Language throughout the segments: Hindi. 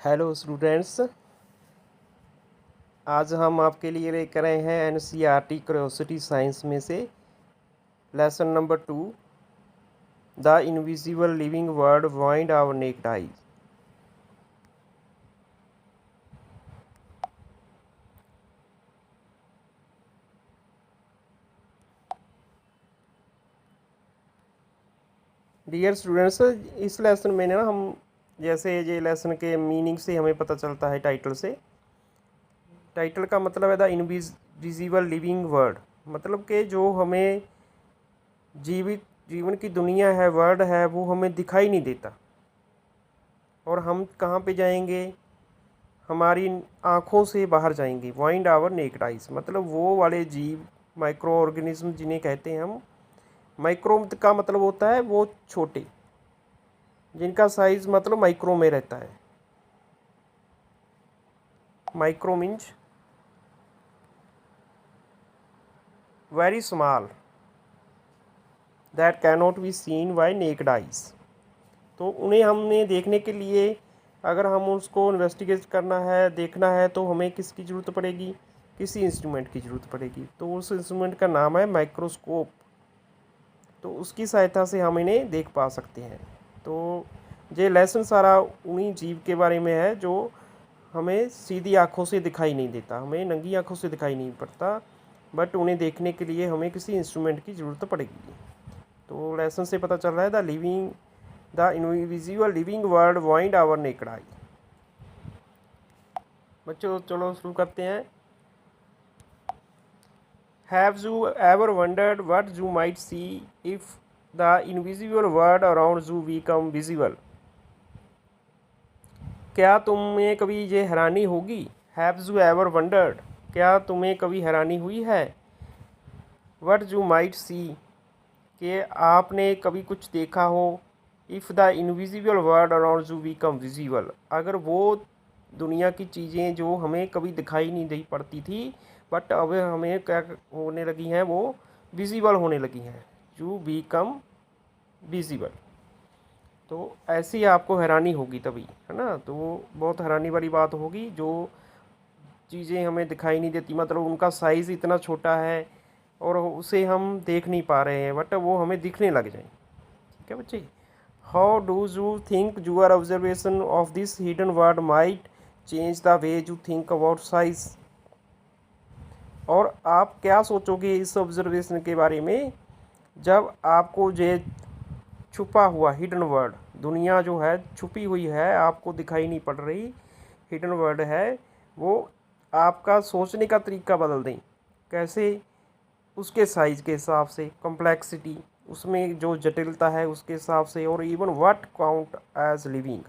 हेलो स्टूडेंट्स, आज हम आपके लिए लेकर आए हैं एनसीईआरटी क्यूरियोसिटी साइंस में से lesson number 2 the invisible living world behind our naked eyes. Dear students, इस लेसन में ना हम जैसे ये लेसन के मीनिंग से हमें पता चलता है, टाइटल से। टाइटल का मतलब है द इनविजिबल लिविंग वर्ल्ड, मतलब कि जो हमें जीवन की दुनिया है, वर्ल्ड है, वो हमें दिखाई नहीं देता। और हम कहाँ पे जाएंगे? हमारी आँखों से बाहर जाएंगे। वाइंड आवर नेक्ड आइज मतलब वो वाले जीव, माइक्रो ऑर्गेनिज्म जिन्हें कहते हैं हम। माइक्रो का मतलब होता है वो छोटे, जिनका साइज मतलब माइक्रो में रहता है। Micro means very small that can not be seen by naked eyes. तो उन्हें हमने देखने के लिए, अगर हम उसको इन्वेस्टिगेट करना है, देखना है, तो हमें किसकी ज़रूरत पड़ेगी? किसी इंस्ट्रूमेंट की ज़रूरत पड़ेगी। तो उस इंस्ट्रूमेंट का नाम है माइक्रोस्कोप। तो उसकी सहायता से हम इन्हें देख पा सकते हैं। तो ये लेसन सारा उन्हीं जीव के बारे में है जो हमें सीधी आँखों से दिखाई नहीं देता, हमें नंगी आँखों से दिखाई नहीं पड़ता, बट उन्हें देखने के लिए हमें किसी इंस्ट्रूमेंट की ज़रूरत पड़ेगी। तो लेसन से पता चल रहा है the invisible living world behind our naked eye. बच्चों चलो शुरू करते हैं। Have you ever wondered what you might see if the invisible world around you become visible? क्या तुम्हें कभी ये हैरानी होगी? Have you ever wondered, क्या तुम्हें कभी हैरानी हुई है? What you might see, कि आपने कभी कुछ देखा हो। If the invisible world around you become visible, अगर वो दुनिया की चीज़ें जो हमें कभी दिखाई नहीं दी पड़ती थी, बट अब हमें क्या होने लगी हैं, वो विजिबल होने लगी हैं। You become visible. तो ऐसी आपको हैरानी होगी तभी, है ना। तो वो बहुत हैरानी वाली बात होगी, जो चीज़ें हमें दिखाई नहीं देती, मतलब उनका साइज़ इतना छोटा है और उसे हम देख नहीं पा रहे हैं, बट वो हमें दिखने लग जाए। ठीक है बच्चे। How do you think your observation of this hidden word might change the way you think about size? और आप क्या सोचोगे इस ऑब्जर्वेशन के बारे में, जब आपको ये छुपा हुआ हिडन वर्ड, दुनिया जो है छुपी हुई है, आपको दिखाई नहीं पड़ रही, हिडन वर्ड है, वो आपका सोचने का तरीका बदल दें। कैसे? उसके साइज़ के हिसाब से, कॉम्प्लेक्सिटी, उसमें जो जटिलता है उसके हिसाब से, और even what count as living,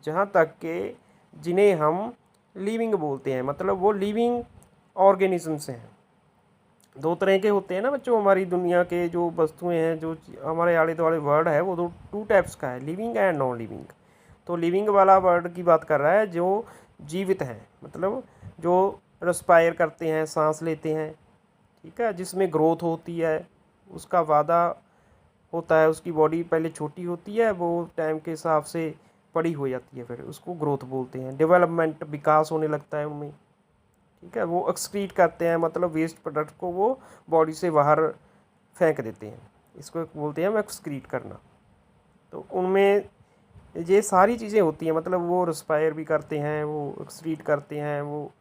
जहाँ तक कि जिन्हें हम लिविंग बोलते हैं, मतलब वो लिविंग ऑर्गेनिजम्स हैं। दो तरह के होते हैं ना बच्चों, हमारी दुनिया के जो वस्तुएं हैं, जो हमारे आले दुआले वर्ड है, वो दो टू टाइप्स का है, लिविंग एंड नॉन लिविंग। तो लिविंग वाला वर्ड की बात कर रहा है जो जीवित हैं, मतलब जो रेस्पायर करते हैं, सांस लेते हैं, ठीक है, जिसमें ग्रोथ होती है, उसका वादा होता है, उसकी बॉडी पहले छोटी होती है, वो टाइम के हिसाब से बड़ी हो जाती है, फिर उसको ग्रोथ बोलते हैं। डेवलपमेंट, विकास होने लगता है उनमें। ठीक है, वो एक्सक्रीट करते हैं, मतलब वेस्ट प्रोडक्ट को वो बॉडी से बाहर फेंक देते हैं, इसको बोलते हैं हम एक्सक्रीट करना। तो उनमें ये सारी चीज़ें होती हैं, मतलब वो रेस्पायर भी करते हैं, वो एक्सक्रीट करते हैं, वो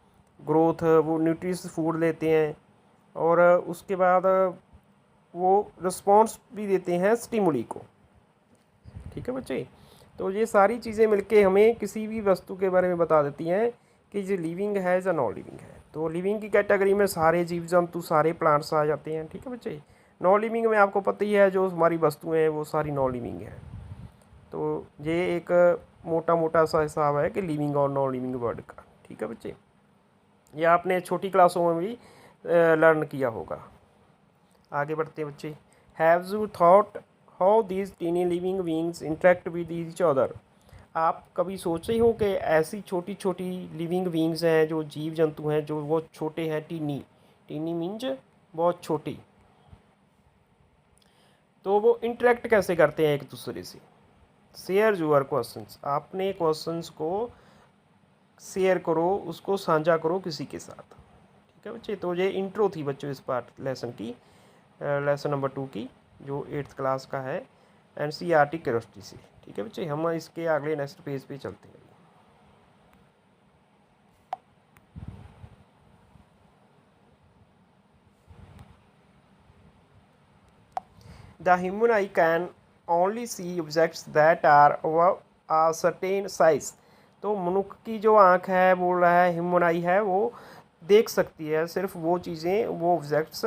ग्रोथ, वो न्यूट्रिश फूड लेते हैं, और उसके बाद वो रिस्पॉन्स भी देते हैं स्टिमुली को। ठीक है बच्चे। तो ये सारी चीज़ें मिलके हमें किसी भी वस्तु के बारे में बता देती हैं कि ये लिविंग है या नॉन लिविंग है। तो लिविंग की कैटेगरी में सारे जीव जंतु, सारे प्लांट्स आ जाते हैं। ठीक है बच्चे। नॉन लिविंग में आपको पता ही है, जो हमारी वस्तुएं हैं वो सारी नॉन लिविंग है। तो ये एक मोटा मोटा सा हिसाब है कि लिविंग और नॉन लिविंग वर्ड का। ठीक है बच्चे, ये आपने छोटी क्लासों में भी लर्न किया होगा। आगे बढ़ते हैं बच्चे। Have you thought how these tiny living beings interact with each other? आप कभी सोचे हो कि ऐसी छोटी छोटी लिविंग बीइंग्स हैं, जो जीव जंतु हैं, जो बहुत छोटे हैं, टीनी, टीनी मीन्स बहुत छोटी, तो वो इंटरेक्ट कैसे करते हैं एक दूसरे से? Share your questions. आपने क्वेश्चंस को शेयर करो, उसको साझा करो किसी के साथ। ठीक है बच्चे, तो ये इंट्रो थी बच्चों इस पार्ट लेसन की, लेसन नंबर 2 की, जो 8th क्लास का है, NCERT केमिस्ट्री से। ठीक है बच्चे, हम इसके अगले नेक्स्ट पेज पे चलते हैं। The human eye can only see objects that are above a certain size। तो मनुष्य की जो आँख है, बोल रहा है ह्यूमन आई है, वो देख सकती है सिर्फ वो चीज़ें, वो objects,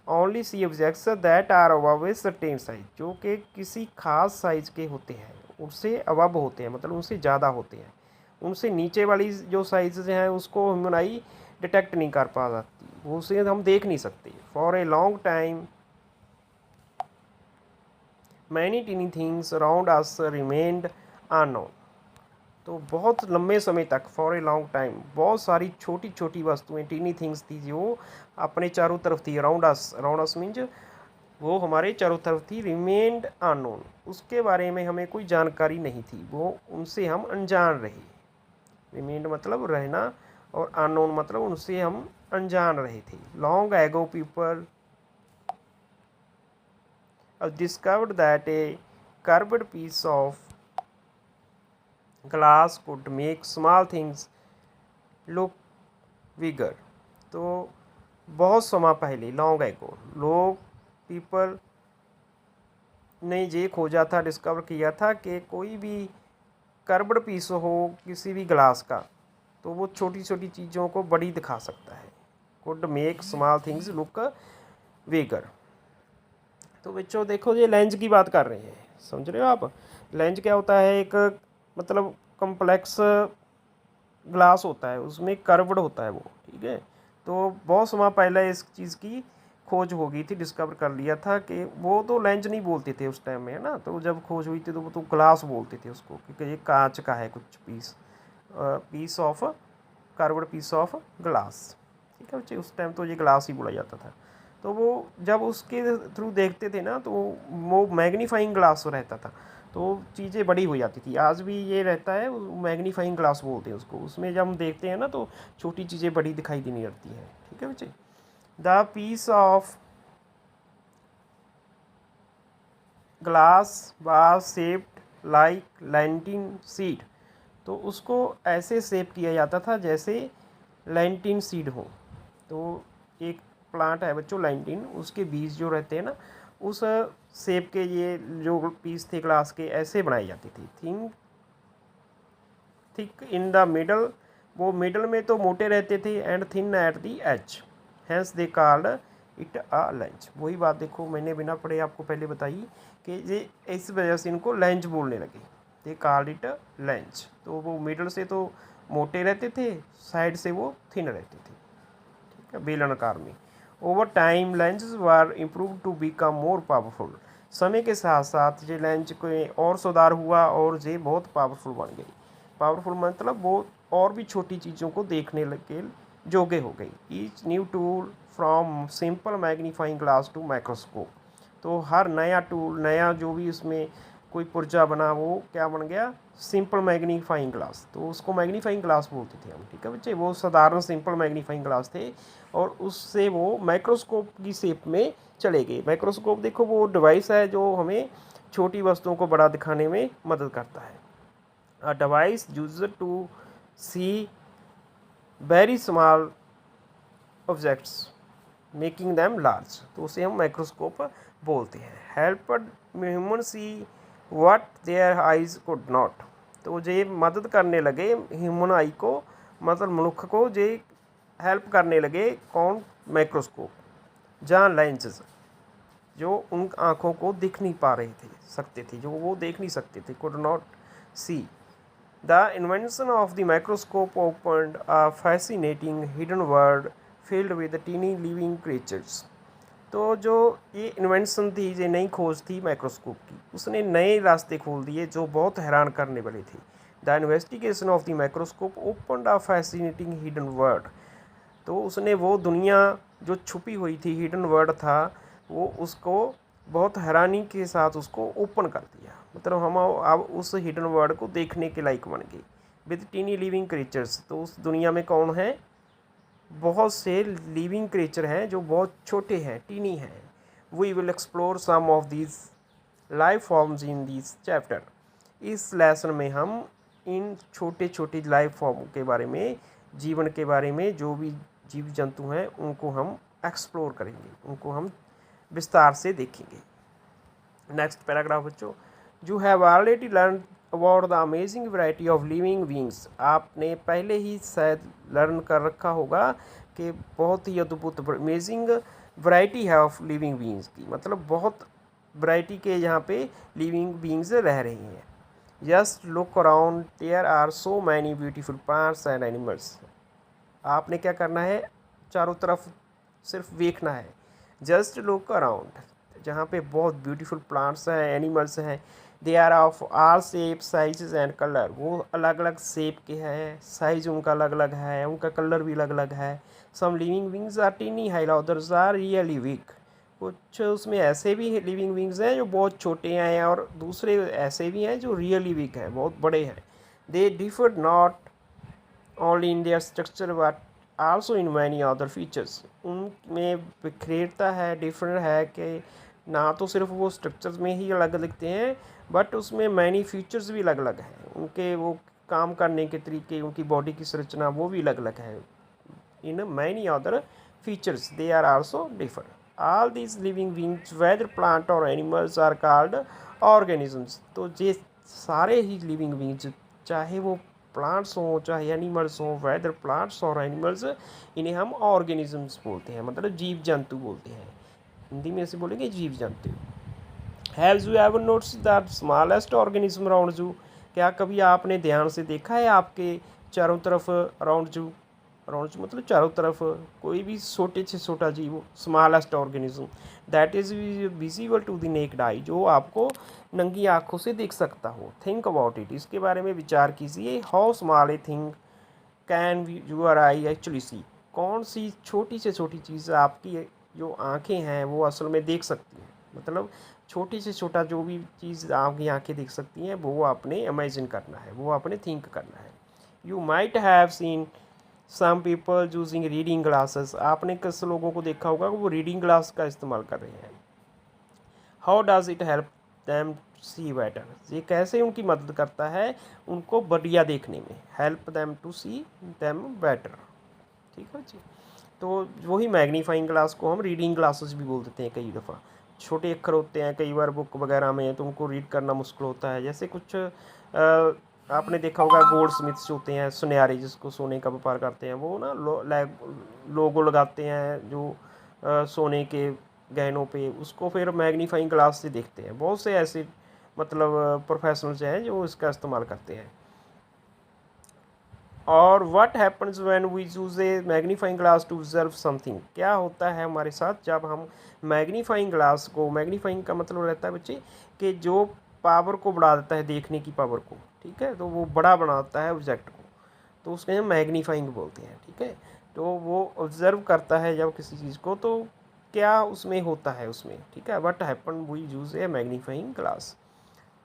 only see objects that are above a certain size, जो कि किसी खास साइज के होते हैं, उससे अबव होते हैं, मतलब उनसे ज़्यादा होते हैं। उनसे नीचे वाली जो साइज़ हैं उसको ह्यूमन आई डिटेक्ट नहीं कर पाती, वो उसे हम देख नहीं सकते। For a long time many tiny things around us remained unknown. तो बहुत लंबे समय तक, फॉर ए लॉन्ग टाइम, बहुत सारी छोटी छोटी वस्तुएं, टीनी थिंग्स थी जो अपने चारों तरफ थी। अराउंड अस मीन्स वो हमारे चारों तरफ थी। रिमेन्ड अननोन, उसके बारे में हमें कोई जानकारी नहीं थी, वो उनसे हम अनजान रहे। रिमेन्ड मतलब रहना, और अननोन मतलब उनसे हम अनजान रहे थे। Long ago people discovered that a curved piece of glass could make small things look bigger। तो बहुत समय पहले, लॉन्ग एगो, लोग, पीपल ने ये खोजा था, डिस्कवर किया था कि कोई भी कर्व्ड पीस हो किसी भी ग्लास का, तो वो छोटी छोटी चीज़ों को बड़ी दिखा सकता है। Could make small things look bigger. तो बच्चों देखो, ये लेंस की बात कर रहे हैं, समझ रहे हो आप। लेंस क्या होता है, एक मतलब कम्प्लेक्स ग्लास होता है, उसमें कर्व्ड होता है वो। ठीक है, तो बहुत समय पहले इस चीज़ की खोज हो गई थी, डिस्कवर कर लिया था कि वो तो लेंस नहीं बोलते थे उस टाइम में, है ना। तो जब खोज हुई थी तो वो तो ग्लास बोलते थे उसको, क्योंकि ये कांच का है कुछ piece of curved piece of glass. ठीक है बच्चे, उस टाइम तो ये ग्लास ही बोला जाता था। तो वो जब उसके थ्रू देखते थे ना, तो वो मैग्नीफाइंग ग्लास रहता था, तो चीज़ें बड़ी हो जाती थी। आज भी ये रहता है, मैग्नीफाइंग ग्लास बोलते हैं उसको। उसमें जब हम देखते हैं ना, तो छोटी चीज़ें बड़ी दिखाई देने लगती हैं। ठीक है बच्चे, the piece of glass was shaped like lentil seed. तो उसको ऐसे शेप किया जाता था जैसे लैंटिन सीड हो। तो एक प्लांट है बच्चों लैंटिन, उसके बीज जो रहते हैं ना, उस शेप के ये जो पीस थे ग्लास के, ऐसे बनाई जाती थी। थिक इन द मिडल, वो मिडल में तो मोटे रहते थे, and thin at the edge, hence they called it a lens. वही बात देखो, मैंने बिना पढ़े आपको पहले बताई कि ये इस वजह से इनको लेंस बोलने लगे, दे कॉल्ड इट लेंस। तो वो मिडल से तो मोटे रहते थे, साइड से वो थिन रहते थे। ठीक है, बेलनाकार में। Over time lenses were improve to become more powerful. समय के साथ साथ ये लेंस को और सुधार हुआ और ये बहुत पावरफुल बन गई। पावरफुल मतलब वो और भी छोटी चीज़ों को देखने के जोगे हो गई। Each new tool from simple magnifying glass to microscope. तो हर नया टूल, नया जो भी उसमें कोई पुर्जा बना, वो क्या बन गया, सिंपल मैग्नीफाइंग ग्लास। तो उसको मैग्नीफाइंग ग्लास बोलते थे हम। ठीक है बच्चे, वो साधारण सिंपल मैग्नीफाइंग ग्लास थे, और उससे वो माइक्रोस्कोप की शेप में चले गए। माइक्रोस्कोप देखो, वो डिवाइस है जो हमें छोटी वस्तुओं को बड़ा दिखाने में मदद करता है। A device used to see very small objects making them large. तो उसे हम माइक्रोस्कोप बोलते हैं। Helped human see what their eyes could not. तो ये मदद करने लगे ह्यूमन आई को, मतलब मनुष्य को, ये हेल्प करने लगे कौन, माइक्रोस्कोप, जहाँ लेंसेज जो उन आँखों को दिख नहीं पा रहे थे, सकते थे, जो वो देख नहीं सकते थे, could not see. The invention of the microscope opened a fascinating hidden world filled with teeny living creatures। तो जो ये इन्वेंशन थी, ये नई खोज थी माइक्रोस्कोप की, उसने नए रास्ते खोल दिए जो बहुत हैरान करने वाले थे। The investigation of the microscope opened a fascinating hidden world. तो उसने वो दुनिया जो छुपी हुई थी, हिडन वर्ड था, वो उसको बहुत हैरानी के साथ उसको ओपन कर दिया। मतलब हम अब उस हिडन वर्ड को देखने के लायक बन गए। With tiny living creatures. तो उस दुनिया में कौन है, बहुत से लिविंग क्रीचर हैं जो बहुत छोटे हैं, टीनी हैं। We will explore some of these life forms in this chapter. इस लेसन में हम इन छोटे छोटे लाइफ फॉर्म के बारे में, जीवन के बारे में, जो भी जीव जंतु हैं उनको हम एक्सप्लोर करेंगे, उनको हम विस्तार से देखेंगे। नेक्स्ट पैराग्राफ बच्चों, you have already learn about the amazing variety of living beings. आपने पहले ही शायद लर्न कर रखा होगा कि बहुत ही अद्भुत अमेजिंग वैरायटी है ऑफ लिविंग बींग्स की, मतलब बहुत वैरायटी के यहाँ पे लिविंग बींग्स रह रही हैं। Just look around, there are so many beautiful plants and animals. आपने क्या करना है, चारों तरफ सिर्फ देखना है। जस्ट लुक अराउंड, जहाँ पे बहुत ब्यूटीफुल प्लांट्स हैं, एनिमल्स हैं। They are of all shape, sizes and colour. वो अलग अलग शेप के हैं, साइज उनका अलग अलग है, उनका कलर भी अलग अलग है। Some living beings are tiny high, others are really weak. कुछ उसमें ऐसे भी लिविंग बींग्स हैं जो बहुत छोटे हैं, और दूसरे ऐसे भी हैं जो रियली वीक हैं, बहुत बड़े हैं। They differ not only in their structure but also in many other features. उनमें बिखरेता है, डिफरेंट है कि ना तो सिर्फ वो स्ट्रक्चर्स में ही अलग दिखते हैं, बट उसमें मैनी फीचर्स भी अलग अलग हैं। उनके वो काम करने के तरीके, उनकी बॉडी की संरचना वो भी अलग अलग है। In many other features they are also differ. All these living beings whether plant और एनिमल्स आर कॉल्ड ऑर्गेनिजम्स। तो ये सारे ही लिविंग बींग्स, चाहे वो प्लांट्स हों चाहे एनिमल्स हों, वेदर प्लांट्स और एनिमल्स, इन्हें हम ऑर्गेनिजम्स बोलते हैं, मतलब जीव जंतु बोलते हैं। हिंदी में ऐसे बोलेंगे जीव जंतु। Have you ever notice that smallest organism around you. क्या कभी आपने ध्यान से देखा है आपके चारों तरफ, अराउंड यू, अराउंड यू मतलब चारों तरफ कोई भी छोटे से छोटा जीव, smallest organism that is visible to the naked eye, जो आपको नंगी आंखों से देख सकता हो। थिंक अबाउट इट, इसके बारे में विचार कीजिए। How small a thing can your eye actually see. कौन सी छोटी से छोटी चीज़ आपकी जो आंखें हैं वो असल में देख सकती हैं, मतलब छोटी से छोटा जो भी चीज़ आपकी आंखें देख सकती हैं वो आपने इमेजिन करना है, वो आपने थिंक करना है। You might have seen some people using reading glasses. आपने किस लोगों को देखा होगा कि वो रीडिंग ग्लास का इस्तेमाल कर रहे हैं। How does it help them see better. ये कैसे उनकी मदद करता है उनको बढ़िया देखने में। Help them to see them better, ठीक है जी। तो वही मैग्नीफाइंग ग्लास को हम रीडिंग ग्लासेस भी बोल देते हैं। कई दफ़ा छोटे अक्षर होते हैं, कई बार बुक वगैरह में तो उनको रीड करना मुश्किल होता है। जैसे कुछ आपने देखा होगा गोल्ड स्मिथ्स होते हैं, सुनयारे जिसको सोने का व्यापार करते हैं, वो ना लोगो लगाते हैं जो सोने के गहनों पे, उसको फिर मैग्नीफाइंग ग्लास से देखते हैं। बहुत से ऐसे मतलब प्रोफेशनल्स हैं जो इसका इस्तेमाल करते हैं। और what happens when we use a magnifying glass to observe something. क्या होता है हमारे साथ जब हम मैग्नीफाइंग ग्लास को, मैग्नीफाइंग का मतलब रहता है बच्चे कि जो पावर को बढ़ा देता है, देखने की पावर को, ठीक है, तो वो बड़ा बनाता है ऑब्जेक्ट को, तो उसके हम मैग्नीफाइंग बोलते हैं, ठीक है। तो वो ऑब्जर्व करता है जब किसी चीज़ को, तो क्या उसमें होता है उसमें, ठीक है। What happen we use a magnifying glass.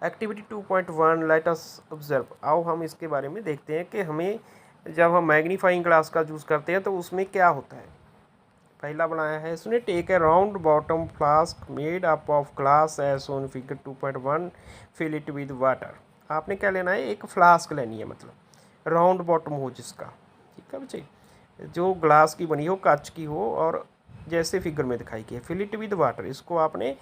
Activity 2.1 let us observe. आओ हम इसके बारे में देखते हैं कि हमें जब हम मैग्नीफाइंग ग्लास का यूज़ करते हैं तो उसमें क्या होता है। पहला बनाया है इसने, take a round bottom flask made up of glass as on figure 2.1, fill it with water. आपने क्या लेना है, एक फ्लास्क लेनी है, मतलब राउंड बॉटम हो जिसका, ठीक है बच्चे, जो ग्लास की बनी हो, कांच की हो, और जैसे फिगर में दिखाई गई है। फिल इट विद वाटर, इसको आपने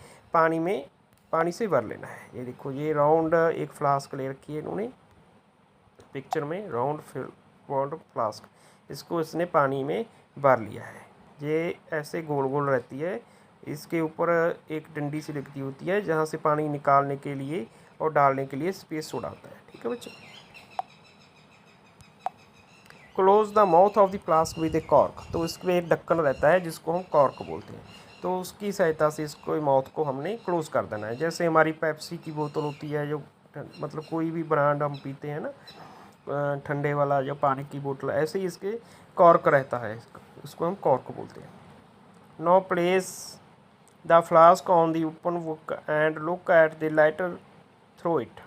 पानी से भर लेना है। ये देखो, ये राउंड एक फ्लास्क ले रखी है इन्होंने पिक्चर में, राउंड फ्लास्क, इसको इसने पानी में भर लिया है। ये ऐसे गोल गोल रहती है, इसके ऊपर एक डंडी सी लगती होती है जहाँ से पानी निकालने के लिए और डालने के लिए स्पेस छोड़ा होता है, ठीक है बच्चों। Close the mouth of the flask with A cork. तो इसमें एक ढक्कन रहता है जिसको हम कॉर्क बोलते हैं, तो उसकी सहायता से इसको माउथ को हमने क्लोज कर देना है। जैसे हमारी पेप्सी की बोतल होती है, जो मतलब कोई भी ब्रांड हम पीते हैं ना, ठंडे वाला या पानी की बोतल, ऐसे ही इसके कॉर्क रहता है, उसको हम कॉर्क बोलते हैं। Now place the flask on the open book and look at the lighter through it.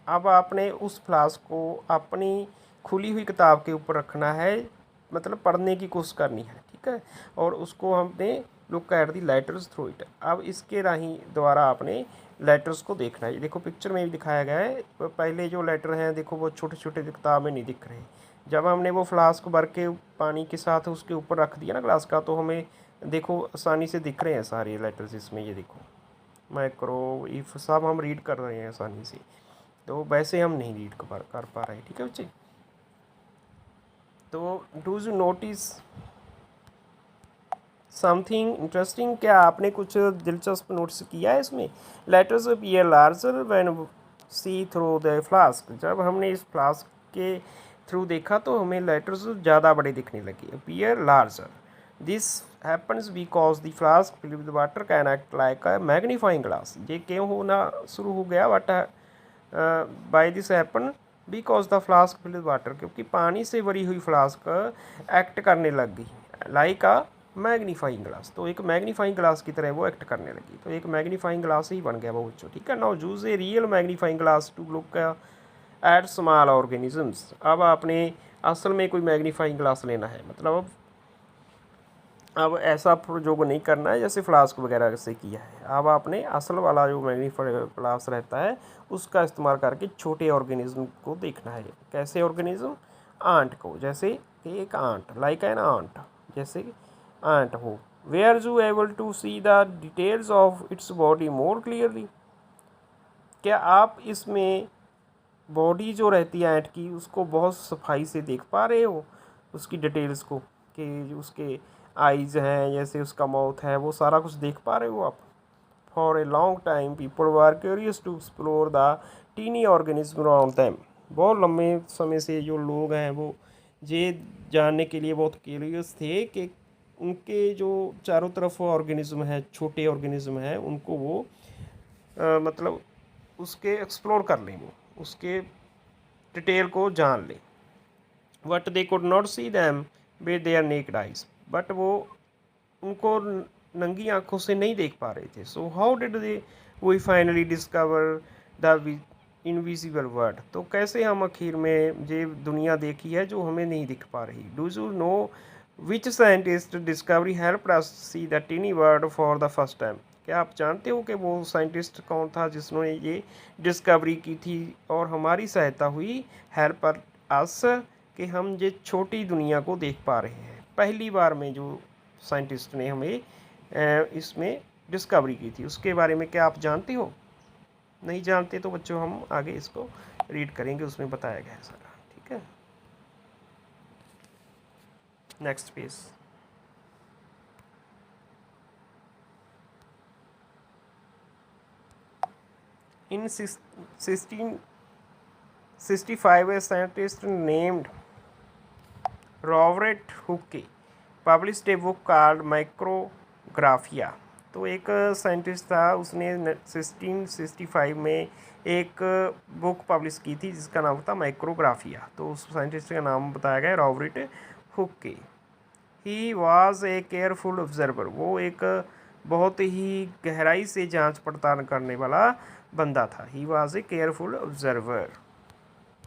अब आपने उस फ्लास्क को अपनी खुली हुई किताब के ऊपर रखना है, मतलब पढ़ने की कोशिश करनी है, ठीक है। और उसको हमने look at the letters through it. अब इसके राही द्वारा आपने लेटर्स को देखना है। देखो पिक्चर में भी दिखाया गया है, पहले जो लेटर हैं देखो वो छोटे छोटे किताब में नहीं दिख रहे। जब हमने वो फ्लास्क भर के पानी के साथ उसके ऊपर रख दिया ना ग्लास का, तो हमें देखो आसानी से दिख रहे हैं सारे लेटर्स इसमें। ये देखो माइक्रो इफ सब हम रीड कर रहे हैं आसानी से, तो वैसे हम नहीं रीड कर पा रहे हैं, ठीक है बच्चे। तो do you notice something interesting, क्या आपने कुछ दिलचस्प नोटिस किया है इसमें? Letters appear larger when see through the flask. जब हमने इस फ्लास्क के थ्रू देखा तो हमें लेटर्स ज़्यादा बड़े दिखने लगे, appear larger. This happens because the flask filled with water can act like a magnifying glass. ये क्यों होना शुरू हो गया? But by this happen because the flask filled with water, क्योंकि पानी से भरी हुई फ्लास्क एक्ट करने लग गई लाइक अ मैग्नीफाइंग ग्लास। तो एक मैग्नीफाइंग ग्लास की तरह वो एक्ट करने लगी, तो एक मैग्नीफाइंग ग्लास ही बन गया वो बच्चों, ठीक है। Now use a real magnifying glass to look at small organisms. अब आपने असल में कोई मैग्नीफाइंग ग्लास लेना है, मतलब अब ऐसा प्रयोग नहीं करना है जैसे फ्लास्क वगैरह से किया है। अब आपने असल वाला जो मैग्नीफाइंग ग्लास रहता है उसका इस्तेमाल करके छोटे ऑर्गेनिज्म को देखना है। कैसे ऑर्गेनिज्म? आंट को, जैसे कि एक आंट, लाइक एन आंट, जैसे आंट हो। Were you able to see the details of its body more clearly. क्या आप इसमें बॉडी जो रहती है ऐंट की उसको बहुत सफाई से देख पा रहे हो, उसकी डिटेल्स को, कि उसके आइज़ हैं, जैसे उसका माउथ है, वो सारा कुछ देख पा रहे हो आप? For a long time people were curious to explore the tiny organism around them. बहुत लंबे समय से जो लोग हैं वो ये जानने के लिए बहुत क्यूरियस थे कि उनके जो चारों तरफ ऑर्गेनिज्म है, छोटे ऑर्गेनिज्म हैं, उनको वो मतलब उसके एक्सप्लोर कर लें, वो उसके डिटेल को जान लें। But they could not see them with their necked eyes. But वो उनको नंगी आंखों से नहीं देख पा रहे थे। So how did they we finally discover the invisible world. तो कैसे हम आखिर में ये दुनिया देखी है जो हमें नहीं दिख पा रही? Do you know which scientist discovery help us see the tiny world for the first time. क्या आप जानते हो कि वो साइंटिस्ट कौन था जिसने ये डिस्कवरी की थी और हमारी सहायता हुई, हेल्प अस, कि हम ये छोटी दुनिया को देख पा रहे हैं? पहली बार में जो साइंटिस्ट ने हमें इसमें डिस्कवरी की थी उसके बारे में क्या आप जानते हो? नहीं जानते तो बच्चों हम आगे इसको रीड करेंगे, उसमें बताया गया है सारा, ठीक है। Next page. In 1665, a scientist named Robert Hooke published a book called Micrographia। तो एक साइंटिस्ट था, उसने 1665 में एक बुक पब्लिश की थी जिसका नाम था माइक्रोग्राफिया। तो उस साइंटिस्ट का नाम बताया गया Robert Hooke. He was a careful observer. वो एक बहुत ही गहराई से जांच पड़ताल करने वाला बंदा था। ही was a careful observer,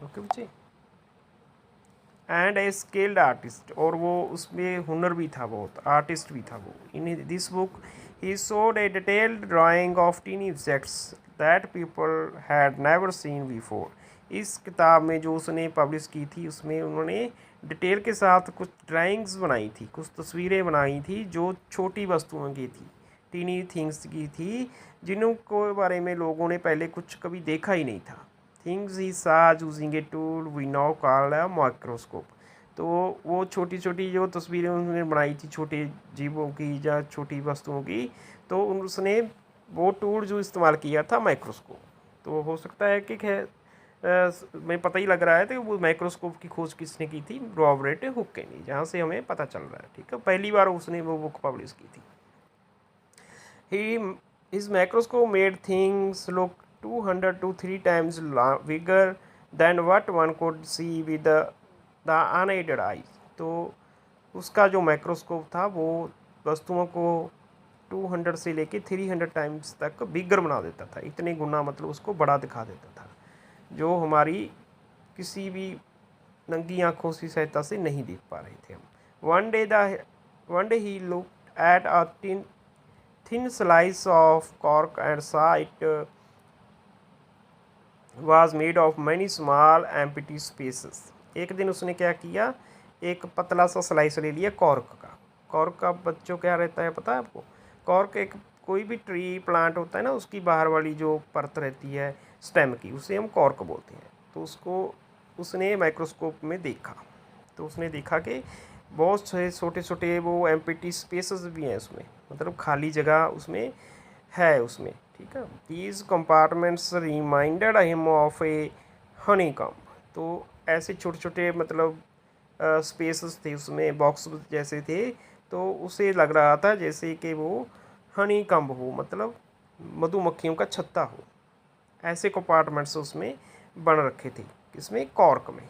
okay बच्चे। एंड ए स्किल्ड आर्टिस्ट, और वो उसमें हुनर भी था, बहुत आर्टिस्ट भी था वो। In this book he showed a detailed drawing of tiny objects that people had never seen before. इस किताब में जो उसने पब्लिश की थी उसमें उन्होंने डिटेल के साथ कुछ ड्राइंग्स बनाई थी, कुछ तस्वीरें बनाई थी जो छोटी वस्तुओं की थी, टीनी थिंग्स की थी, जिनको बारे में लोगों ने पहले कुछ कभी देखा ही नहीं था। Things he saw using a tool we now called a microscope. तो वो छोटी छोटी जो तस्वीरें उन्होंने बनाई थी छोटे जीवों की या छोटी वस्तुओं की, तो उसने वो टूल जो इस्तेमाल किया था माइक्रोस्कोप। तो हो सकता है कि मैं पता ही लग रहा है तो वो माइक्रोस्कोप की खोज किसने की थी? रॉबर्ट हुके ने, जहाँ से हमें पता चल रहा है, ठीक है। पहली बार उसने वो बुक पब्लिश की थी। His microscope made things look 200 to 3 times bigger than what one could see with the unaided eye। तो उसका जो माइक्रोस्कोप था वो वस्तुओं को 200 से लेके 300 टाइम्स तक बिगर बना देता था। इतने गुना मतलब उसको बड़ा दिखा देता था, जो हमारी किसी भी नंगी आँखों की सहायता से नहीं देख पा रहे थे हम। One day he looked at a thin slice of cork and saw it was made of many small empty spaces। एक दिन उसने क्या किया, एक पतला सा स्लाइस ले लिया कॉर्क का। कॉर्क का बच्चों क्या रहता है पता है आपको? कॉर्क एक कोई भी ट्री प्लांट होता है ना, उसकी बाहर वाली जो परत रहती है स्टेम की, उसे हम कॉर्क बोलते हैं। तो उसको उसने माइक्रोस्कोप में देखा, तो उसने देखा कि बहुत से छोटे छोटे वो एम्प्टी स्पेसेस भी हैं उसमें, मतलब खाली जगह उसमें है उसमें, ठीक है। These compartments reminded him of a honeycomb. तो ऐसे छोटे छोटे मतलब स्पेसेस थे उसमें, बॉक्स जैसे थे, तो उसे लग रहा था जैसे कि वो हनी कम्ब हो, मतलब मधुमक्खियों का छत्ता हो। ऐसे कंपार्टमेंट्स उसमें बन रखे थे, किसमें? कॉर्क में।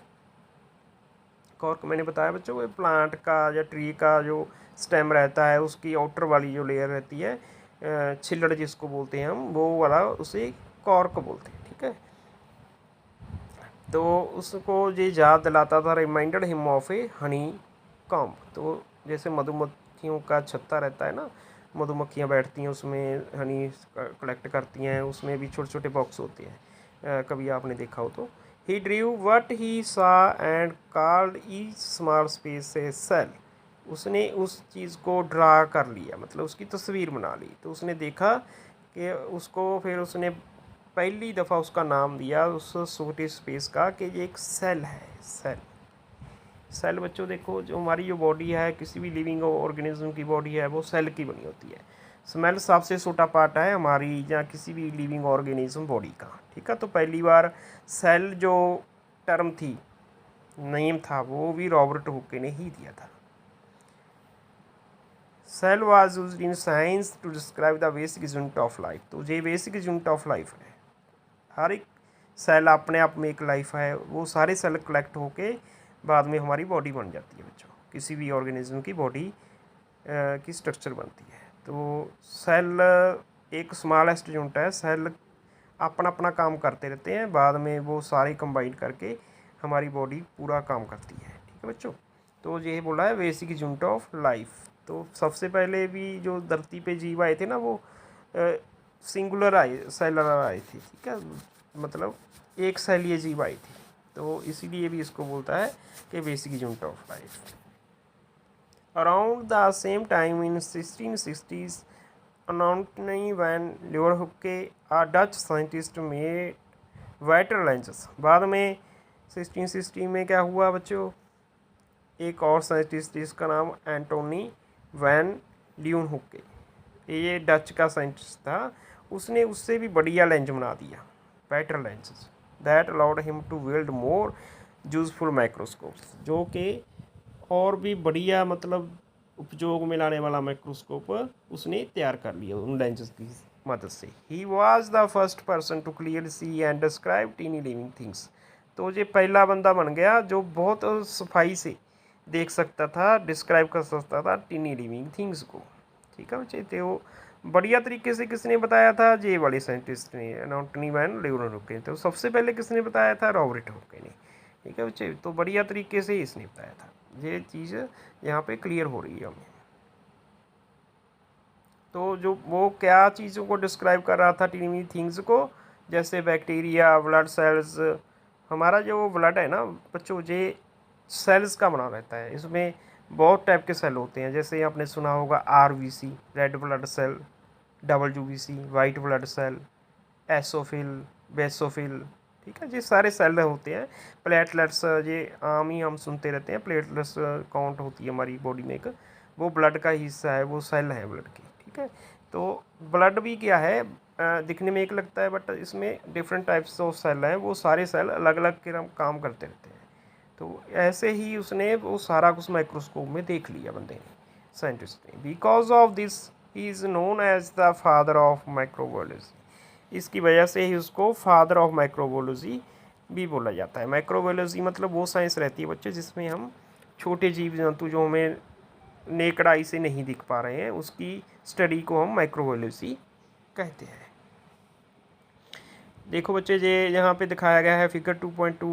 कॉर्क मैंने बताया बच्चों को, प्लांट का या ट्री का जो स्टेम रहता है, उसकी आउटर वाली जो लेयर रहती है, छिल्लड़ जिसको बोलते हैं हम, वो वाला उसे कॉर्क बोलते हैं, ठीक है। तो उसको ये याद दिलाता था, reminded him of a Honey comb. तो जैसे मधुमक्खियों का छत्ता रहता है ना, मधुमक्खियाँ बैठती हैं उसमें, हनी कलेक्ट करती हैं, उसमें भी छोटे छोटे बॉक्स होते हैं, कभी आपने देखा हो तो। ही ड्रीव what he saw and called each small space a cell. उसने उस चीज़ को ड्रा कर लिया, मतलब उसकी तस्वीर बना ली। तो उसने देखा कि उसको, फिर उसने पहली दफ़ा उसका नाम दिया उस छोटे स्पेस का कि ये एक सेल है। सेल सेल बच्चों देखो, जो हमारी जो बॉडी है, किसी भी लिविंग ऑर्गेनिज्म की बॉडी है, वो सेल की बनी होती है। स्मेल सबसे छोटा पार्ट है हमारी या किसी भी लिविंग ऑर्गेनिज्म बॉडी का, ठीक है। तो पहली बार सेल जो टर्म थी, नेम था, वो भी रॉबर्ट हुके ने ही दिया था। Cell was used in science to describe the basic unit of life. तो ये बेसिक यूनिट ऑफ लाइफ है। हर एक सेल अपने आप में एक लाइफ है, वो सारे सेल कलेक्ट होके बाद में हमारी बॉडी बन जाती है बच्चों। किसी भी ऑर्गेनिज्म की बॉडी की स्ट्रक्चर बनती है। तो सेल एक स्मॉलेस्ट यूनिट है। सेल अपना अपना काम करते रहते हैं, बाद में वो सारे कंबाइन करके हमारी बॉडी पूरा काम करती है, ठीक है बच्चों। तो ये बोला है बेसिक यूनिट ऑफ लाइफ। तो सबसे पहले भी जो धरती पे जीव आए थे ना, वो सिंगुलर आए, सेलर आए थे, ठीक है, मतलब एक सेलीय जीव आए थे। तो इसीलिए भी इसको बोलता है कि basic unit of life. Around the same time in 1660s, Anatomy van Leeuwenhoek, a Dutch scientist, made better lenses. बाद में 1660 में क्या हुआ बच्चों, एक और साइंटिस्ट जिसका नाम एंटोनी वैन ल्यूनहुके, ये डच का साइंटिस्ट था। उसने उससे भी बढ़िया लेंस बना दिया, better lenses, that allowed him to build more useful microscopes, जो कि और भी बढ़िया मतलब उपयोग में लाने वाला माइक्रोस्कोप उसने तैयार कर लिया उन लेंसेज की मदद से। He was the first person to clearly see and describe tiny living things. तो ये पहला बंदा बन गया जो बहुत सफाई से देख सकता था, डिस्क्राइब कर सकता था टीनी लिविंग थिंग्स को, ठीक है बच्चे। तो बढ़िया तरीके से किसने बताया था? ये वाले साइंटिस्ट ने, एंटोनी वैन ल्यूवेनहुके। तो सबसे पहले किसने बताया था? रॉबर्ट हुके ने, ठीक है बच्चे। तो बढ़िया तरीके से इसने बताया था। ये चीज़ यहाँ पे क्लियर हो रही है हमें। तो जो वो क्या चीज़ों को डिस्क्राइब कर रहा था, टीनी थिंग्स को, जैसे बैक्टीरिया, ब्लड सेल्स। हमारा जो ब्लड है ना बच्चों, ये सेल्स का बना रहता है। इसमें बहुत टाइप के सेल होते हैं, जैसे आपने सुना होगा RBC, red blood cell, WBC, white blood cell, eosinophil, basophil, ठीक है। ये सारे सेल होते हैं। प्लेटलेट्स, ये आम ही हम सुनते रहते हैं, प्लेटलेट्स काउंट होती है हमारी बॉडी में एक, वो ब्लड का हिस्सा है, वो सेल है ब्लड की, ठीक है। तो ब्लड भी क्या है, दिखने में एक लगता है, बट इसमें डिफरेंट टाइप्स ऑफ सेल हैं, वो सारे सेल अलग अलग के काम करते रहते हैं। तो ऐसे ही उसने वो सारा कुछ माइक्रोस्कोप में देख लिया बंदे ने, साइंटिस्ट ने। Because of this he is known as the father of microbiology. इसकी वजह से ही उसको फादर ऑफ माइक्रोबायोलॉजी भी बोला जाता है। माइक्रोबायोलॉजी मतलब वो साइंस रहती है बच्चे जिसमें हम छोटे जीव जंतु जो हमें नेकड आई से नहीं दिख पा रहे हैं, उसकी स्टडी को हम माइक्रोबायोलॉजी कहते हैं। देखो बच्चे, ये यहाँ पे दिखाया गया है फिगर 2.2,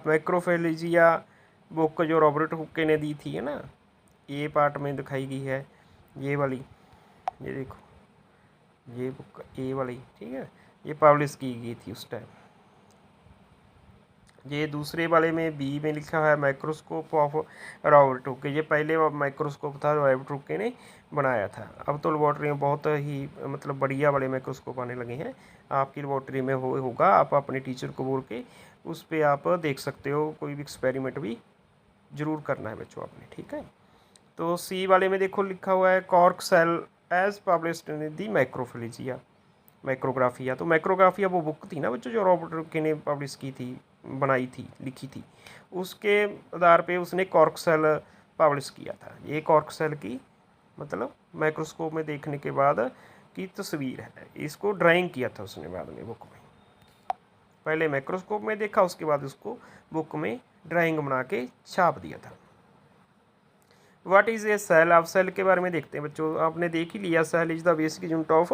माइक्रोबायोलॉजी या बुक जो रॉबर्ट हुक्के ने दी थी है ना, ये पार्ट में दिखाई गई है, ये वाली, ये देखो ये बुक ए वाली, ठीक है, ये पब्लिश की गई थी उस टाइम। ये दूसरे वाले में बी में लिखा है माइक्रोस्कोप ऑफ रॉबर्ट हुक्के, ये पहले माइक्रोस्कोप था रॉबर्ट हुक्के ने बनाया था। अब तो लेबॉर्ट्री में बहुत ही मतलब बढ़िया वाले माइक्रोस्कोप आने लगे हैं, आपकी लेबॉर्ट्री में होगा, आप अपने टीचर को बोल के उस पर आप देख सकते हो, कोई भी एक्सपेरिमेंट भी ज़रूर करना है बच्चों आपने, ठीक है। तो सी वाले में देखो लिखा हुआ है cork cell as published in the माइक्रोफिजिया, माइक्रोग्राफिया। तो माइक्रोग्राफिया वो बुक थी ना बच्चों जो रॉबर्ट हुक्के ने पब्लिश की थी, बनाई थी, लिखी थी, उसके आधार पे उसने कॉर्क सेल पब्लिश किया था। ये कॉर्क सेल की मतलब माइक्रोस्कोप में देखने के बाद की तस्वीर है, इसको ड्राइंग किया था उसने बाद में बुक में, पहले माइक्रोस्कोप में देखा, उसके बाद उसको बुक में ड्राइंग बना के छाप दिया था। व्हाट इज़ ए सेल, आप सेल के बारे में देखते हैं बच्चों, आपने देख ही लिया, cell is the basic unit of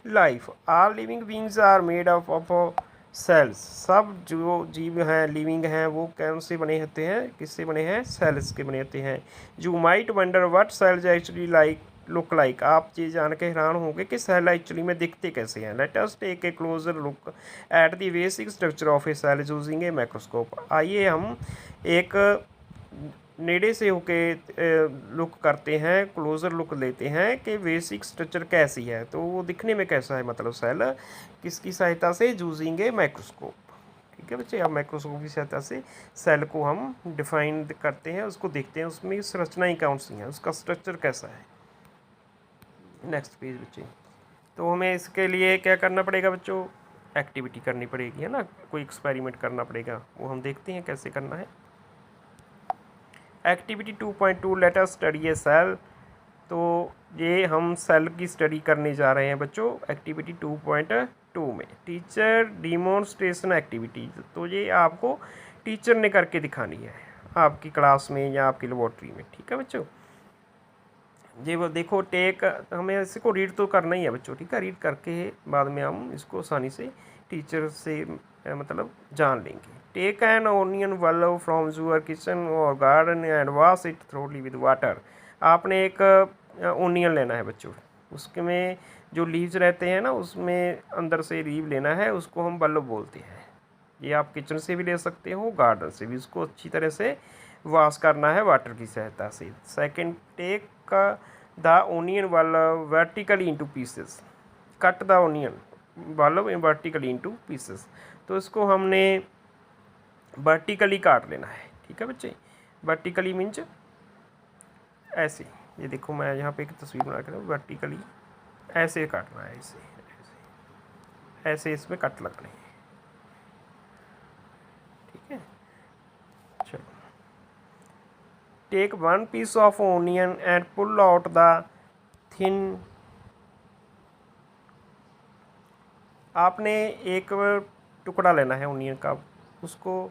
life, all living beings are made of cells, सब जो जीव हैं लिविंग हैं वो कौन से बने होते हैं, किससे बने हैं, सेल्स के बने होते हैं। You might wonder what cells actually like look like, आप ये जान के हैरान होंगे कि सेल एक्चुअली में दिखते कैसे हैं। Let us take a closer look at the basic structure of a cell using a microscope, आइए हम एक नेड़े से होके लुक करते हैं, क्लोजर लुक लेते हैं कि बेसिक स्ट्रक्चर कैसी है, तो वो दिखने में कैसा है, मतलब सेल किसकी सहायता से, यूजिंग ए माइक्रोस्कोप, ठीक है बच्चे। अब माइक्रोस्कोप की सहायता से सेल को हम डिफाइन करते हैं, उसको देखते हैं उसमें संरचनाएं कौन सी हैं, उसका स्ट्रक्चर कैसा है। नेक्स्ट पेज बच्चे, तो हमें इसके लिए क्या करना पड़ेगा बच्चों, एक्टिविटी करनी पड़ेगी, है ना, कोई एक्सपेरिमेंट करना पड़ेगा, वो हम देखते हैं कैसे करना है। एक्टिविटी 2.2 लेट अस स्टडी ए सेल, तो ये हम सेल की स्टडी करने जा रहे हैं बच्चों एक्टिविटी 2.2 में। टीचर डिमॉन्स्ट्रेशन एक्टिविटी, तो ये आपको टीचर ने करके दिखानी है आपकी क्लास में या आपकी लेबॉर्ट्री में, ठीक है बच्चों। ये वो देखो टेक, हमें इसको रीड तो करना ही है बच्चों, ठीक है, रीड करके बाद में हम इसको आसानी से टीचर से मतलब जान लेंगे। Take an onion well from your kitchen और garden and wash it thoroughly with water, आपने एक ओनियन लेना है बच्चों, उसके में जो लीव्स रहते हैं ना उसमें अंदर से लीव लेना है, उसको हम बल्ब बोलते हैं। ये आप किचन से भी ले सकते हो, गार्डन से भी, उसको अच्छी तरह से वॉश करना है वाटर की सहायता से। Second, take the onion bulb vertically into pieces, cut the onion bulb in vertically into pieces, तो इसको हमने वर्टिकली काट लेना है, ठीक है बच्चे। वर्टिकली मीन्स ऐसे, ये देखो मैं यहाँ पे एक तस्वीर बना के वर्टिकली ऐसे काटना है, ऐसे ऐसे ऐसे इसमें कट लगने हैं, ठीक है। चलो, take one piece of onion and pull out the thin, आपने एक टुकड़ा लेना है ओनियन का, उसको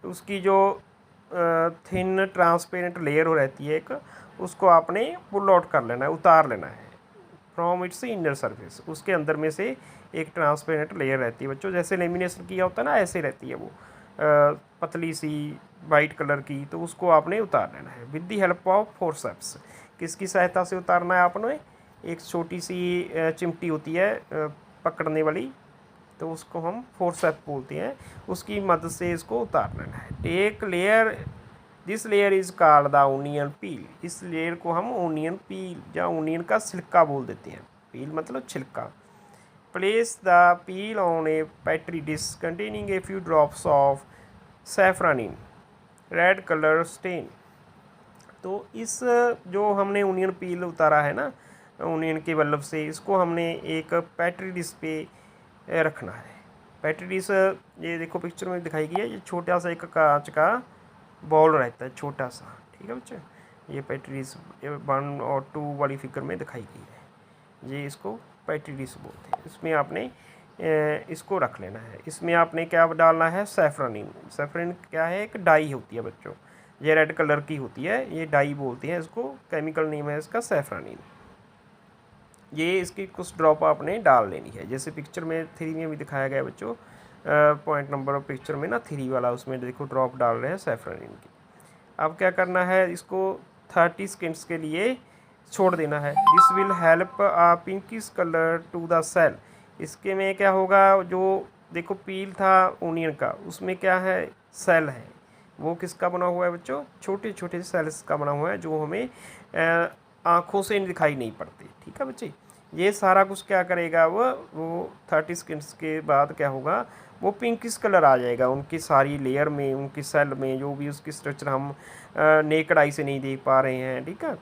उसकी जो थिन ट्रांसपेरेंट लेयर हो रहती है एक, उसको आपने पुल आउट कर लेना है, उतार लेना है फ्रॉम इट्स इनर सरफेस, उसके अंदर में से एक ट्रांसपेरेंट लेयर रहती है बच्चों, जैसे लेमिनेशन किया होता है ना ऐसे रहती है वो पतली सी वाइट कलर की, तो उसको आपने उतार लेना है with the help of forceps. किसकी सहायता से उतारना है आपने, एक छोटी सी चिमटी होती है पकड़ने वाली, तो उसको हम फोर्सेप बोलते हैं, उसकी मदद से इसको उतार लेना है। Take layer, this layer is called the onion peel, इस लेयर को हम ओनियन पील या ओनियन का छिलका बोल देते हैं, पील मतलब छिलका। Place the peel on a petri dish containing a few drops of saffron in red colour stain, तो इस जो हमने ओनियन पील उतारा है ना ओनियन के बल्ब से, इसको हमने एक पेट्री डिश पे रखना है। पेट्री डिश ये देखो पिक्चर में दिखाई गई है, ये छोटा सा एक कांच का बॉल रहता है छोटा सा, ठीक है बच्चे, ये पेट्री डिश 1 और 2 वाली फिगर में दिखाई गई है, ये इसको पेट्री डिश बोलते हैं। इसमें आपने इसको रख लेना है, इसमें आपने क्या डालना है, सैफरन। सैफरन क्या है, एक डाई होती है बच्चों, ये रेड कलर की होती है, ये डाई बोलते हैं इसको, केमिकल नेम है इसका सैफरन। ये इसकी कुछ ड्रॉप आपने डाल लेनी है, जैसे पिक्चर में 3 में भी दिखाया गया बच्चों, पॉइंट नंबर पिक्चर में ना 3 वाला, उसमें देखो ड्रॉप डाल रहे हैं सैफरन की। अब क्या करना है, इसको 30 सेकेंड्स के लिए छोड़ देना है। This will help a pinkish colour to the cell. इसके में क्या होगा, जो देखो पील था ओनियन का, उसमें क्या है, सेल है। वो किसका बना हुआ है बच्चों, छोटे छोटे सेल्स का बना हुआ है, जो हमें आँखों से दिखाई नहीं पड़ते। ठीक है बच्चे, ये सारा कुछ क्या करेगा, वो 30 सेकेंड्स के बाद क्या होगा, वो पिंकिश कलर आ जाएगा उनकी सारी लेयर में, उनकी सेल में, जो भी उसकी स्ट्रक्चर हम नेकड आई से नहीं देख पा रहे हैं। ठीक है,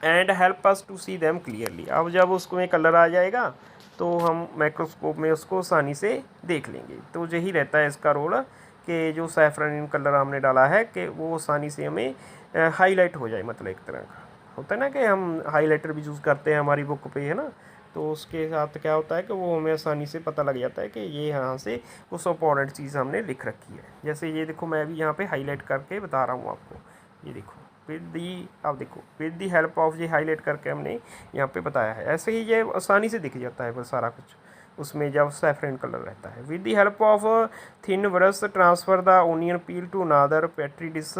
and help us to see them clearly. अब जब उसको में कलर आ जाएगा तो हम माइक्रोस्कोप में उसको आसानी से देख लेंगे। तो यही रहता है इसका रोल, कि जो सैफरन कलर हमने डाला है कि वो आसानी से हमें हाईलाइट हो जाए। मतलब एक तरह का होता है ना कि हम हाईलाइटर भी यूज़ करते हैं हमारी बुक पे, है ना, तो उसके साथ क्या होता है कि वो हमें आसानी से पता लग जाता है कि ये यहाँ से उस इम्पोर्टेंट चीज़ हमने लिख रखी है। जैसे ये देखो, मैं भी यहाँ पे हाईलाइट करके बता रहा हूँ आपको, ये देखो विद दी, आप देखो विद दी हेल्प ऑफ ये हाईलाइट करके हमने यहाँ पे बताया है। ऐसे ही ये आसानी से दिख जाता है वो सारा कुछ उसमें जब सैफरन कलर रहता है। With the help of thin brush transfer the onion peel to another petri dish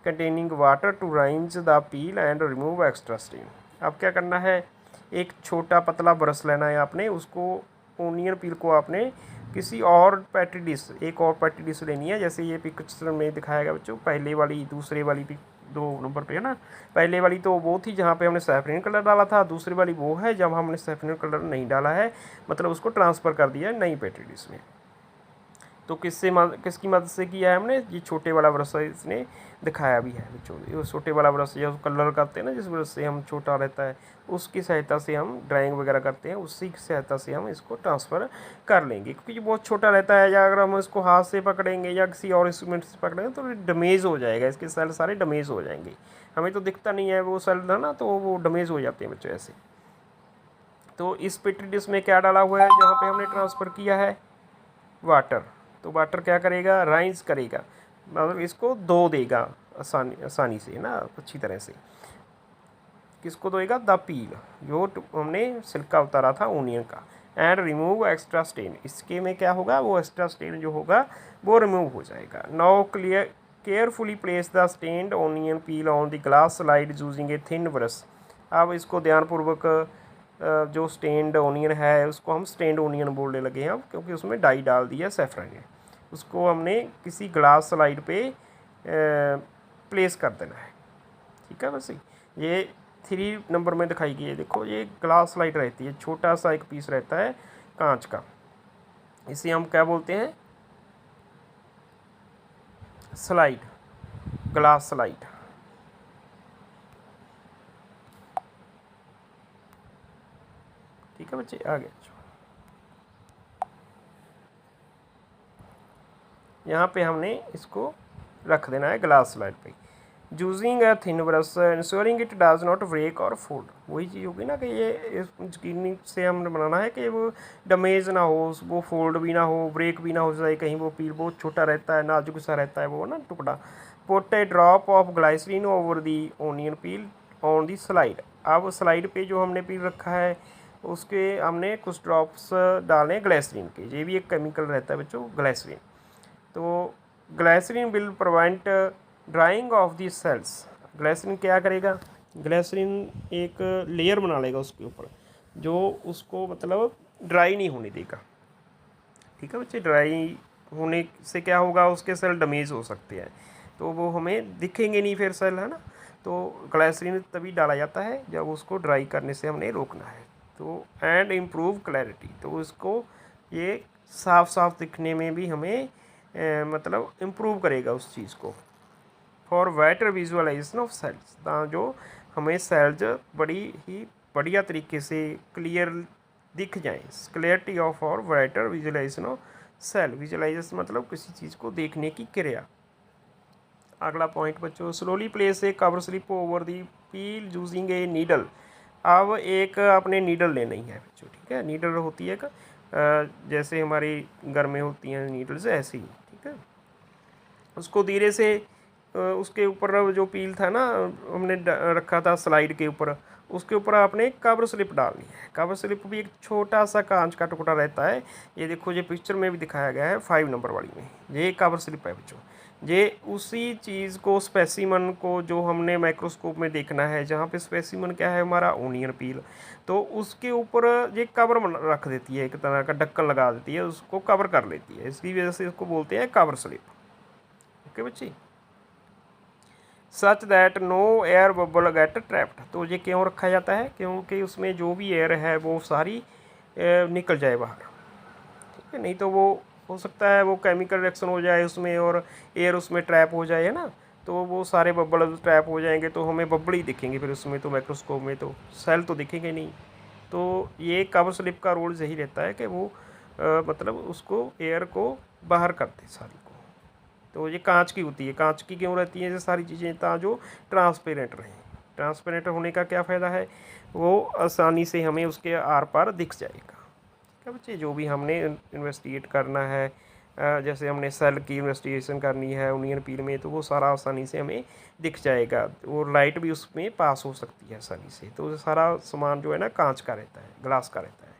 containing water to rinse the peel and remove extra stain. अब क्या करना है, एक छोटा पतला ब्रश लेना है आपने, उसको ओनियन पील को आपने किसी और पेट्री डिश, एक और पेट्री डिश लेनी है। जैसे ये पिक्चर में दिखाया गया बच्चों, पहले वाली दूसरे वाली 2 नंबर पे है ना, पहले वाली तो वो थी जहाँ पे हमने सैफरन कलर डाला था, दूसरी वाली वो है जब हमने सैफरन कलर नहीं डाला है, मतलब उसको ट्रांसफ़र कर दिया है नई पेट्री डिश में। तो किसकी मदद से किया है हमने, ये छोटे वाला ब्रश इसने दिखाया भी है बच्चों। ये छोटे वाला ब्रश या कलर करते हैं ना, जिस ब्रश से हम छोटा रहता है उसकी सहायता से हम ड्राइंग वगैरह करते हैं, उसी की सहायता से हम इसको ट्रांसफ़र कर लेंगे। क्योंकि ये बहुत छोटा रहता है, या अगर हम इसको हाथ से पकड़ेंगे या किसी और इंस्ट्रूमेंट से पकड़ेंगे तो डैमेज हो जाएगा, इसके सेल सारे डैमेज हो जाएंगे। हमें तो दिखता नहीं है वो सेल है ना, तो वो डैमेज हो जाते हैं बच्चों ऐसे। तो इस पेट्री डिश में क्या डाला हुआ है, जहाँ पे हमने ट्रांसफ़र किया है वाटर, तो वाटर क्या करेगा, राइंस करेगा, मतलब इसको धो देगा आसानी से ना, अच्छी तरह से। किसको धोएगा, द पील, जो हमने छिलका उतारा था ओनियन का, एंड रिमूव एक्स्ट्रा स्टेन। इसके में क्या होगा, वो एक्स्ट्रा स्टेन जो होगा वो रिमूव हो जाएगा। Now carefully place the stained onion peel on the glass slide using a thin brush. अब इसको ध्यानपूर्वक जो स्टेन्ड ओनियन है उसको हम स्टेन्ड ओनियन बोलने लगे हैं अब, क्योंकि उसमें डाई डाल दिया सैफरन ने। उसको हमने किसी ग्लास स्लाइड पे प्लेस कर देना है। ठीक है, बस ये 3 नंबर में दिखाई गई है। देखो ये ग्लास स्लाइड रहती है, छोटा सा एक पीस रहता है कांच का, इसे हम क्या बोलते हैं, स्लाइड, ग्लास स्लाइड। ठीक है बच्चे, आगे यहाँ पे हमने इसको रख देना है ग्लास स्लाइड पे, using a thin brush insuring it does not break और फोल्ड। वही चीज़ होगी ना कि ये यकीनी से हमने बनाना है कि वो डैमेज ना हो, वो फोल्ड भी ना हो, ब्रेक भी ना हो जाए कहीं। वो पील बहुत छोटा रहता है, नाजुक सा रहता है वो ना टुकड़ा। Put A drop of glycerine over the onion peel on the slide. अब स्लाइड पे जो हमने पील रखा है उसके हमने कुछ ड्रॉप्स डालें ग्लाइसरीन के। ये भी एक केमिकल रहता है बच्चों, ग्लाइसरीन। तो glycerine will prevent drying of the cells. Glycerine क्या करेगा, ग्लाइसरीन एक लेयर बना लेगा उसके ऊपर, जो उसको मतलब ड्राई नहीं होने देगा। ठीक है बच्चे, ड्राई होने से क्या होगा, उसके सेल डैमेज हो सकते हैं, तो वो हमें दिखेंगे नहीं फिर सेल, है ना। तो ग्लाइसरीन तभी डाला जाता है जब उसको ड्राई करने से हमने रोकना है। तो एंड इम्प्रूव क्लैरिटी, तो उसको ये साफ साफ दिखने में भी हमें मतलब इम्प्रूव करेगा उस चीज़ को। For better visualisation of cells, जो हमें सेल्स बड़ी ही बढ़िया तरीके से क्लियर दिख जाएँ। क्लियरिटी ऑफ और better visualisation of cell, visualisation मतलब किसी चीज़ को देखने की क्रिया। अगला पॉइंट बच्चों, slowly place A cover slip over the peel using a needle. अब एक अपने नीडल लेनी है बच्चों, ठीक है। नीडल होती है जैसे हमारी घर में होती हैं नीडल्स, ऐसे ही, ठीक है। उसको धीरे से उसके ऊपर जो पील था ना हमने रखा था स्लाइड के ऊपर, उसके ऊपर आपने कवर स्लिप डालनी है। कवर स्लिप भी एक छोटा सा कांच का टुकड़ा रहता है। ये देखो, ये पिक्चर में भी दिखाया गया है 5 नंबर वाली में, ये कवर स्लिप है बच्चों। ये उसी चीज़ को, स्पेसिमन को जो हमने माइक्रोस्कोप में देखना है, जहाँ पे स्पेसिमन क्या है हमारा ओनियन पील, तो उसके ऊपर ये कवर रख देती है, एक तरह का ढक्कन लगा देती है, उसको कवर कर लेती है, इसकी वजह से इसको बोलते हैं कवर स्लिप। ओके बच्चे, such that no air bubble get trapped. तो ये क्यों रखा जाता है, क्योंकि उसमें जो भी एयर है वो सारी निकल जाए बाहर, ठीक है। नहीं तो वो हो सकता है वो केमिकल रिएक्शन हो जाए उसमें और एयर उसमें ट्रैप हो जाए, है ना, तो वो सारे बबल ट्रैप हो जाएंगे, तो हमें बबल ही दिखेंगे फिर उसमें, तो माइक्रोस्कोप में तो सेल तो दिखेंगे नहीं। तो ये कवर स्लिप का रोल यही रहता है कि वो मतलब उसको एयर को बाहर कर दे सारी को। तो ये कांच की होती है, कांच की क्यों रहती है ये सारी चीज़ें, जो ट्रांसपेरेंट रहें। ट्रांसपेरेंट होने का क्या फ़ायदा है, वो आसानी से हमें उसके आर पार दिख जाएगा। क्या बच्चे, जो भी हमने इन्वेस्टिगेट करना है, जैसे हमने सेल की इन्वेस्टिगेशन करनी है ओनियन पील में, तो वो सारा आसानी से हमें दिख जाएगा, और लाइट भी उसमें पास हो सकती है आसानी से। तो सारा सामान जो है ना कांच का रहता है, ग्लास का रहता है।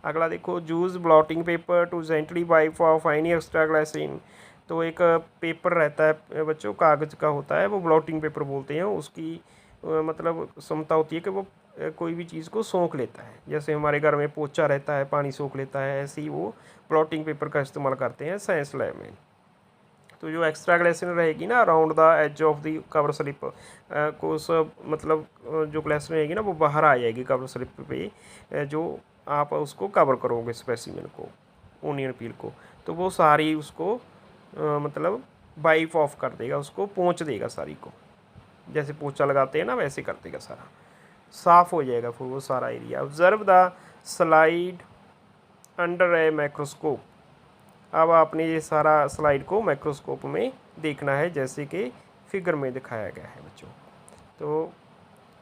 अगला देखो, use blotting paper two gently wipe off any extra glycine. तो एक पेपर रहता है बच्चों, कागज़ का होता है, वो ब्लॉटिंग पेपर बोलते हैं। उसकी मतलब क्षमता होती है कि वो कोई भी चीज़ को सोख लेता है, जैसे हमारे घर में पोछा रहता है पानी सोख लेता है, ऐसे ही वो ब्लॉटिंग पेपर का इस्तेमाल करते हैं साइंस लैब में। तो जो एक्स्ट्रा ग्लाइसिन रहेगी ना around the edge of the cover slip को सब, मतलब जो ग्लाइसिन रहेगी ना वो बाहर आ जाएगी कवर स्लिप पे, जो आप उसको कवर करोगे स्पेसिमेन को, ओनियन पील को, तो वो सारी उसको मतलब वाइप ऑफ कर देगा, उसको पोंछ देगा सारी को, जैसे पोछा लगाते हैं ना वैसे कर देगा, सारा साफ़ हो जाएगा फिर वो सारा area. Observe the slide under a microscope. अब आपने ये सारा स्लाइड को माइक्रोस्कोप में देखना है, जैसे कि फिगर में दिखाया गया है बच्चों। तो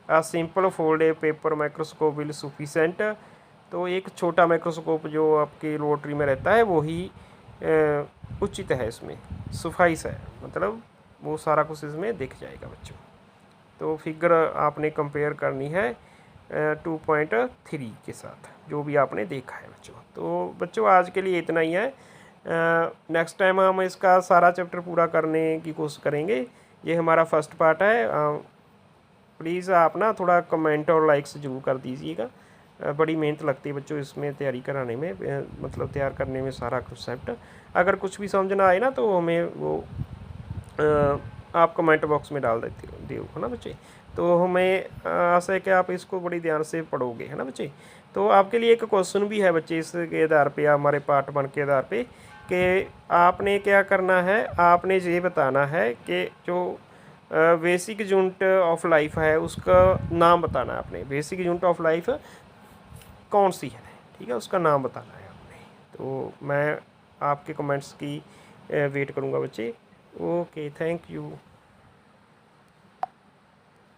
a simple fold paper microscope will sufficient. तो एक छोटा माइक्रोस्कोप जो आपकी लेबोरेटरी में रहता है वो ही उचित है, इसमें सफाइस है, मतलब वो सारा कुछ इसमें दिख जाएगा बच्चों। तो फिगर आपने कंपेयर करनी है 2.3 के साथ, जो भी आपने देखा है बच्चों। तो बच्चों आज के लिए इतना ही है, नेक्स्ट टाइम हम इसका सारा चैप्टर पूरा करने की कोशिश करेंगे। ये हमारा फर्स्ट पार्ट है। प्लीज़ आप ना थोड़ा कमेंट और लाइक्स ज़रूर कर दीजिएगा। बड़ी मेहनत लगती है बच्चों इसमें तैयारी कराने में, मतलब तैयार करने में सारा कंसेप्ट। अगर कुछ भी समझ ना आए ना तो हमें वो आप कमेंट बॉक्स में डाल देते हो, है ना बच्चे। तो हमें आशा है कि आप इसको बड़ी ध्यान से पढ़ोगे, है ना बच्चे। तो आपके लिए एक क्वेश्चन भी है बच्चे इसके आधार पे, हमारे पार्ट 1 के आधार पे, कि आपने क्या करना है, आपने ये बताना है कि जो बेसिक यूनिट ऑफ लाइफ है उसका नाम बताना है आपने। बेसिक यूनिट ऑफ लाइफ कौन सी है, ठीक है, उसका नाम बताना है आपने। तो मैं आपके कमेंट्स की वेट करूँगा बच्चे। Okay, thank you.